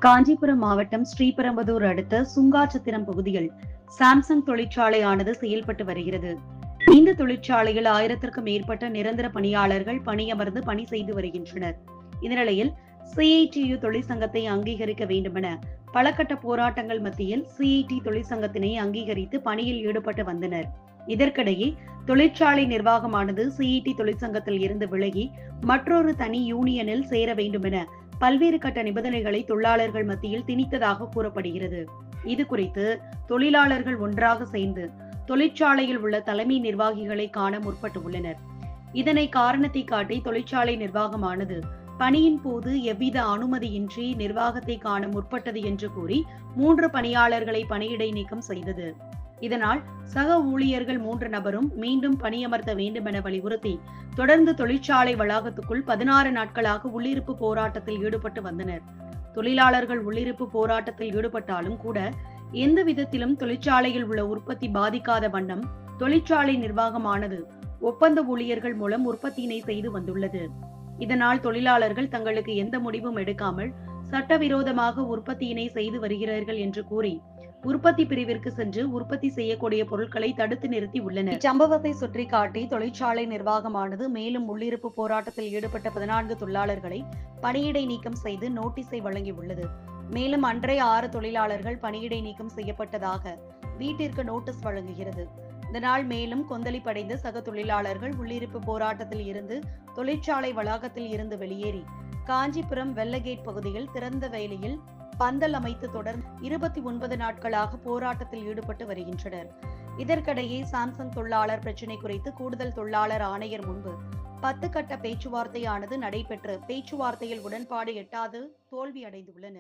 காஞ்சிபுரம் மாவட்டம் ஸ்ரீபெரும்புதூர் அடுத்த சுங்காச்சத்திரம் பகுதியில் சாம்சங் தொழிற்சாலையானது செயல்பட்டு வருகிறது. இந்த தொழிற்சாலையில் 1000க்கும் மேற்பட்ட நிரந்தர பணியாளர்கள் பணியமர்ந்து பணி செய்து வருகின்றனர். இந்த நிலையில் CITU தொழிற்சங்கத்தை அங்கீகரிக்க வேண்டுமென பல கட்ட போராட்டங்கள் மத்தியில் CIT தொழிற்சங்கத்தினை அங்கீகரித்து பணியில் ஈடுபட்டு வந்தனர். இதற்கிடையே தொழிற்சாலை நிர்வாகமானது CIT தொழிற்சங்கத்தில் இருந்து விலகி மற்றொரு தனி யூனியனில் சேர வேண்டுமென பல்வேறு கட்ட நிபந்தனைகளை தொழிலாளர்கள் மத்தியில் திணித்ததாக கூறப்படுகிறது. இது குறித்து தொழிலாளர்கள் ஒன்றாக சேர்ந்து தொழிற்சாலையில் உள்ள தலைமை நிர்வாகிகளை காண முற்பட்டு உள்ளனர். இதனை காரணத்தை காட்டி தொழிற்சாலை நிர்வாகமானது பணியின் போது எவ்வித அனுமதியின்றி நிர்வாகத்தை காண முற்பட்டது என்று கூறி 3 பணியாளர்களை பணியிடை நீக்கம் செய்தது. இதனால் சக ஊழியர்கள் 3 நபரும் மீண்டும் பணியமர்த்த வேண்டும் என வலியுறுத்தி தொடர்ந்து தொழிற்சாலை வளாகத்துக்குள் 16 நாட்களாக உள்ளிருப்பு போராட்டத்தில் ஈடுபட்டு வந்தனர். தொழிலாளர்கள் உள்ளிருப்பு போராட்டத்தில் ஈடுபட்டாலும் கூட எந்த விதத்திலும் தொழிற்சாலையில் உள்ள உற்பத்தி பாதிக்காத வண்ணம் தொழிற்சாலை நிர்வாகமானது ஒப்பந்த ஊழியர்கள் மூலம் உற்பத்தியினை செய்து வந்துள்ளது. இதனால் தொழிலாளர்கள் தங்களுக்கு எந்த முடிவும் எடுக்காமல் சட்டவிரோதமாக உற்பத்தியினை செய்து வருகிறார்கள் என்று கூறி உற்பத்தி பிரிவிற்கு சென்று உற்பத்தி செய்யக்கூடிய பொருட்களை தடுத்து நிறுத்தி உள்ளனர். இச்சம்பவத்தை சுற்றி காட்டி தொழிற்சாலை நிர்வாகமானது மேலும் உள்ளிருப்பு போராட்டத்தில் ஈடுபட்ட 14 தொழிலாளர்களை பணியிடை நீக்கம் செய்து நோட்டீஸை வழங்கியுள்ளது. மேலும் அன்றைய 6 தொழிலாளர்கள் பணியிடை நீக்கம் செய்யப்பட்டதாக வீட்டிற்கு நோட்டீஸ் வழங்குகிறது. இதனால் மேலும் கொந்தளிப்படைந்த சக தொழிலாளர்கள் உள்ளிருப்பு போராட்டத்தில் இருந்து தொழிற்சாலை வளாகத்தில் இருந்து வெளியேறி காஞ்சிபுரம் வெள்ளகேட் பகுதியில் திறந்த வேளையில் பந்தல் அமைத்து தொடர்ந்து 29 நாட்களாக போராட்டத்தில் ஈடுபட்டு வருகின்றனர். இதற்கிடையே சாம்சங் தொழிலாளர் பிரச்சினை குறித்து கூடுதல் தொழிலாளர் ஆணையர் முன்பு 10 கட்ட பேச்சுவார்த்தையானது நடைபெற்று பேச்சுவார்த்தையில் உடன்பாடு எட்டாது தோல்வி அடைந்துள்ளன.